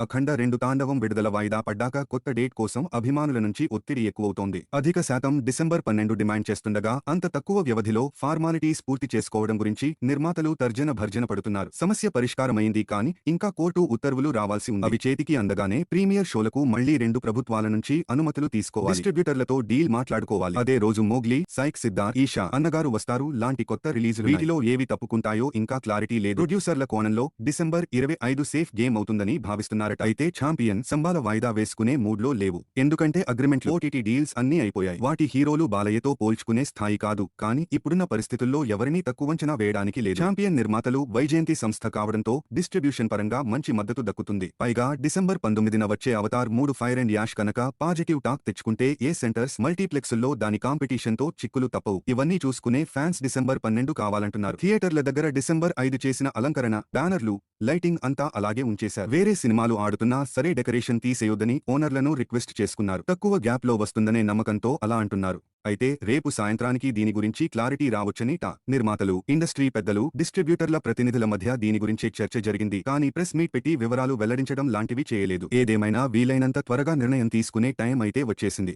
అఖండ 2 తాండవం విడుదల వాయిదా పడ్డాక కొత్త డేట్ కోసం అభిమానుల నుంచి ఒత్తిడి ఎక్కువవుతోంది. అధిక శాతం డిసెంబర్ 12 డిమాండ్ చేస్తుండగా అంత తక్కువ వ్యవధిలో ఫార్మాలిటీస్ పూర్తి చేసుకోవడం గురించి నిర్మాతలు తర్జన భర్జన పడుతున్నారు. సమస్య పరిష్కారమైంది కానీ ఇంకా కోర్టు ఉత్తర్వులు రావాల్సి ఉంది. అవి చేతికి అందగానే ప్రీమియర్ షోలకు మళ్లీ 2 ప్రభుత్వాల నుంచి అనుమతులు తీసుకోవాలి. డిస్ట్రిబ్యూటర్లతో డీల్ మాట్లాడుకోవాలి. అదే రోజు మోగ్లీ, సైక్ సిద్ధార్థ్, ఈషా, అన్నగారు వస్తారు లాంటి కొత్త రిలీజులు. వీటిలో ఏవి తప్పుకుంటాయో ఇంకా క్లారిటీ లేదు. ప్రొడ్యూసర్ల కోణంలో డిసెంబర్ 25 సేఫ్ గేమ్ అవుతుందని భావిస్తున్నారు. అయితే ఛాంపియన్ సంబాల వాయిదా వేసుకునే మూడ్లో లేవు. ఎందుకంటే అగ్రిమెంట్లో ఓటీటీ డీల్స్ అన్నీ అయిపోయాయి. వాటి హీరోలు బాలయ్యతో పోల్చుకునే స్థాయి కాదు. కానీ ఇప్పుడున్న పరిస్థితుల్లో ఎవరినీ తక్కువంచనా వేయడానికి లేదు. ఛాంపియన్ నిర్మాతలు వైజయంతి సంస్థ కావడంతో డిస్ట్రిబ్యూషన్ పరంగా మంచి మద్దతు దక్కుతుంది. పైగా డిసెంబర్ 19న వచ్చే అవతార్ 3 ఫైర్ అండ్ యాష్ కనుక పాజిటివ్ టాక్ తెచ్చుకుంటే ఏ సెంటర్స్ మల్టీప్లెక్స్ల్లో దాని కాంపిటీషన్తో చిక్కులు తప్పవు. ఇవన్నీ చూసుకునే ఫ్యాన్స్ డిసెంబర్ 12 కావాలంటున్నారు. థియేటర్ల దగ్గర డిసెంబర్ 5 చేసిన అలంకరణ, బ్యానర్లు, లైటింగ్ అంతా అలాగే ఉంచేశారు. వేరే సినిమాలు ఆడుతున్నా సరే డెకరేషన్ తీసేయొద్దని ఓనర్లను రిక్వెస్ట్ చేసుకున్నారు. తక్కువ గ్యాప్ లో వస్తుందనే నమ్మకంతో అలా అంటున్నారు. అయితే రేపు సాయంత్రానికి దీని గురించి క్లారిటీ రావచ్చని నిర్మాతలు, ఇండస్ట్రీ పెద్దలు, డిస్ట్రిబ్యూటర్ల ప్రతినిధుల మధ్య దీని గురించే చర్చ జరిగింది. కానీ ప్రెస్ మీట్ పెట్టి వివరాలు వెల్లడించడం లాంటివి చేయలేదు. ఏదేమైనా వీలైనంత త్వరగా నిర్ణయం తీసుకునే టైం అయితే వచ్చేసింది.